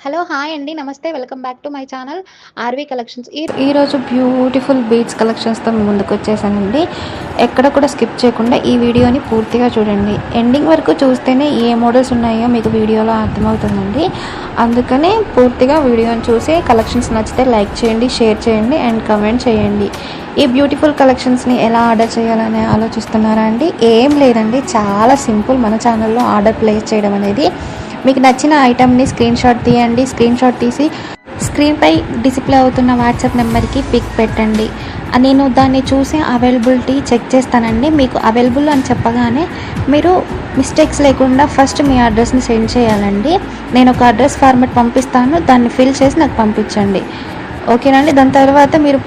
Hello hi అండి నమస్తే welcome back to my channel RV collections. ఈరోజు బ్యూటిఫుల్ బీడ్స్ కలెక్షన్స్తో మీ ముందుకు వచ్చేసానండి. ఎక్కడ కూడా స్కిప్ చేయకుండా ఈ వీడియోని పూర్తిగా చూడండి. ఎండింగ్ వరకు చూస్తేనే ఏ మోడల్స్ ఉన్నాయో మీకు వీడియోలో అర్థమవుతుందండి. అందుకనే పూర్తిగా వీడియోని చూసి కలెక్షన్స్ నచ్చితే లైక్ చేయండి, షేర్ చేయండి అండ్ కమెంట్ చేయండి. ఈ బ్యూటిఫుల్ కలెక్షన్స్ని ఎలా ఆర్డర్ చేయాలని ఆలోచిస్తున్నారా అండి? ఏం లేదండి, చాలా సింపుల్. మన ఛానల్లో ఆర్డర్ ప్లేస్ చేయడం అనేది, మీకు నచ్చిన ఐటమ్ని స్క్రీన్ షాట్ తీయండి. స్క్రీన్ షాట్ తీసి స్క్రీన్పై డిస్ప్లే అవుతున్న వాట్సాప్ నెంబర్కి పిక్ పెట్టండి. నేను దాన్ని చూసి అవైలబిలిటీ చెక్ చేస్తానండి. మీకు అవైలబుల్ అని చెప్పగానే మీరు మిస్టేక్స్ లేకుండా ఫస్ట్ మీ అడ్రస్ని సెండ్ చేయాలండి. నేను ఒక అడ్రస్ ఫార్మాట్ పంపిస్తాను, దాన్ని ఫిల్ చేసి నాకు పంపించండి. ఓకేనండి. దాని తర్వాత మీరు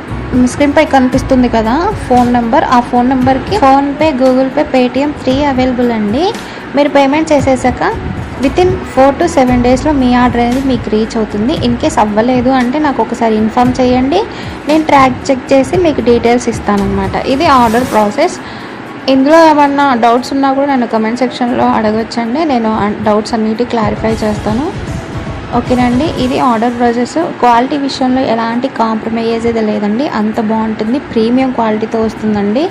స్క్రీన్పై కనిపిస్తుంది కదా ఫోన్ నెంబర్, ఆ ఫోన్ నెంబర్కి PhonePe, Google pay, Paytm 3 available అండి. మీరు పేమెంట్ చేసేసాక వితిన్ 4 to 7 డేస్లో మీ ఆర్డర్ అనేది మీకు రీచ్ అవుతుంది. ఇన్ కేస్ అవ్వలేదు అంటే నాకు ఒకసారి ఇన్ఫామ్ చేయండి, నేను ట్రాక్ చెక్ చేసి మీకు డీటెయిల్స్ ఇస్తానన్నమాట. ఇది ఆర్డర్ ప్రాసెస్. ఇందులో ఏమన్నా డౌట్స్ ఉన్నా కూడా నేను కమెంట్ సెక్షన్లో అడగొచ్చండి. నేను డౌట్స్ అన్నిటి క్లారిఫై చేస్తాను. ఓకేనండి. ఇది ఆర్డర్ ప్రాసెస్. క్వాలిటీ విషయంలో ఎలాంటి కాంప్రమైజ్ అయితే లేదండి, అంత బాగుంటుంది. ప్రీమియం క్వాలిటీతో వస్తుందండి.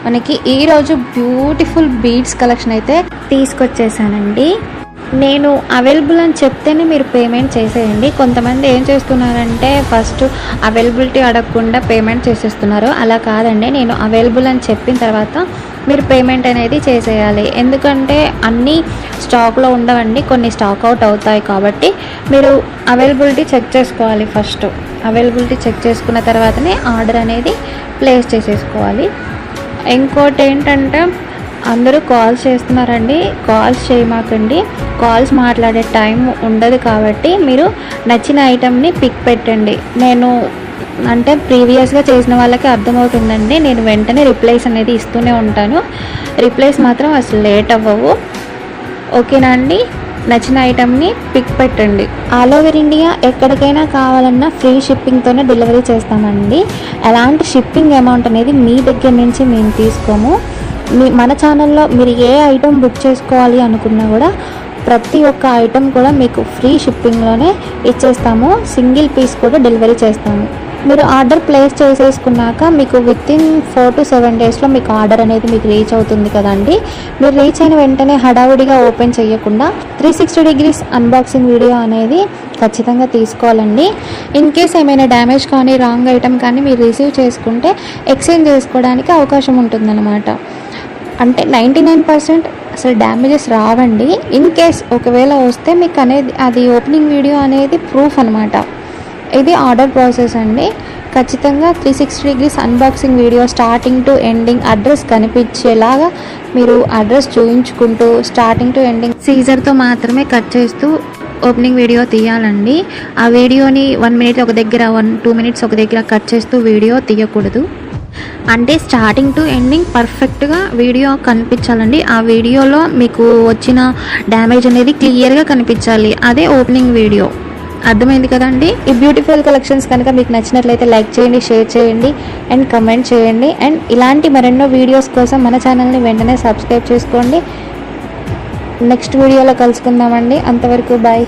మనకి ఈరోజు బ్యూటిఫుల్ బీడ్స్ కలెక్షన్ అయితే తీసుకొచ్చేసానండి. నేను అవైలబుల్ అని చెప్తేనే మీరు పేమెంట్ చేసేయండి. కొంతమంది ఏం చేస్తున్నారంటే ఫస్ట్ అవైలబిలిటీ అడగకుండా పేమెంట్ చేసేస్తున్నారు. అలా కాదండి, నేను అవైలబుల్ అని చెప్పిన తర్వాత మీరు పేమెంట్ అనేది చేసేయాలి. ఎందుకంటే అన్నీ స్టాక్లో ఉండవండి, కొన్ని స్టాక్ అవుట్ అవుతాయి. కాబట్టి మీరు అవైలబిలిటీ చెక్ చేసుకోవాలి. ఫస్ట్ అవైలబిలిటీ చెక్ చేసుకున్న తర్వాతనే ఆర్డర్ అనేది ప్లేస్ చేసేసుకోవాలి. ఇంకోటి ఏంటంటే అందరూ కాల్స్ చేస్తున్నారండి, కాల్స్ చేయమాకండి. కాల్స్ మాట్లాడే టైం ఉండదు. కాబట్టి మీరు నచ్చిన ఐటమ్ని పిక్ పెట్టండి. నేను అంటే ప్రీవియస్గా చేసిన వాళ్ళకి అర్థమవుతుందండి, నేను వెంటనే రిప్లైస్ అనేది ఇస్తూనే ఉంటాను. రిప్లైస్ మాత్రం అసలు లేట్ అవ్వవు. ఓకేనా అండి? నచ్చిన ఐటమ్ని పిక్ పెట్టండి. ఆల్ ఓవర్ ఇండియా ఎక్కడికైనా కావాలన్నా ఫ్రీ షిప్పింగ్తోనే డెలివరీ చేస్తామండి. ఎలాంటి షిప్పింగ్ అమౌంట్ అనేది మీ దగ్గర నుంచి మేము తీసుకోము. మన ఛానల్లో మీరు ఏ ఐటమ్ బుక్ చేసుకోవాలి అనుకున్నా కూడా ప్రతి ఒక్క ఐటమ్ కూడా మీకు ఫ్రీ షిప్పింగ్లోనే ఇచ్చేస్తాము. సింగిల్ పీస్ కూడా డెలివరీ చేస్తాము. మీరు ఆర్డర్ ప్లేస్ చేసేసుకున్నాక మీకు వితిన్ 4 to 7 డేస్లో మీకు ఆర్డర్ అనేది మీకు రీచ్ అవుతుంది కదండి. మీరు రీచ్ అయిన వెంటనే హడావుడిగా ఓపెన్ చేయకుండా 360 degrees అన్బాక్సింగ్ వీడియో అనేది ఖచ్చితంగా తీసుకోవాలండి. ఇన్ కేస్ ఏమైనా డ్యామేజ్ కానీ రాంగ్ ఐటమ్ కానీ మీరు రిసీవ్ చేసుకుంటే ఎక్స్చేంజ్ చేసుకోవడానికి అవకాశం ఉంటుందన్నమాట. అంటే 99% అసలు డ్యామేజెస్ రావండి. ఇన్ కేస్ ఒకవేళ వస్తే మీకు అనేది అది ఓపెనింగ్ వీడియో అనేది ప్రూఫ్ అనమాట. ఇది ఆర్డర్ ప్రాసెస్ అండి. ఖచ్చితంగా 360 degrees unboxing video starting to ending address కనిపించేలాగా మీరు అడ్రస్ చూపించుకుంటూ స్టార్టింగ్ టు ఎండింగ్ సీజర్తో మాత్రమే కట్ చేస్తూ ఓపెనింగ్ వీడియో తీయాలండి. ఆ వీడియోని 1 minute ఒక దగ్గర 1-2 minutes ఒక దగ్గర కట్ చేస్తూ వీడియో తీయకూడదు. అంటే స్టార్టింగ్ టు ఎండింగ్ పర్ఫెక్ట్గా వీడియో కనిపించాలండి. ఆ వీడియోలో మీకు వచ్చిన డ్యామేజ్ అనేది క్లియర్గా కనిపించాలి. అదే ఓపెనింగ్ వీడియో. అర్థమైంది కదండి? ఈ బ్యూటిఫుల్ కలెక్షన్స్ కనుక మీకు నచ్చినట్లయితే లైక్ చేయండి, షేర్ చేయండి అండ్ కమెంట్ చేయండి. అండ్ ఇలాంటి మరెన్నో వీడియోస్ కోసం మన ఛానల్ని వెంటనే సబ్స్క్రైబ్ చేసుకోండి. నెక్స్ట్ వీడియోలో కలుసుకుందామండి. అంతవరకు బాయ్.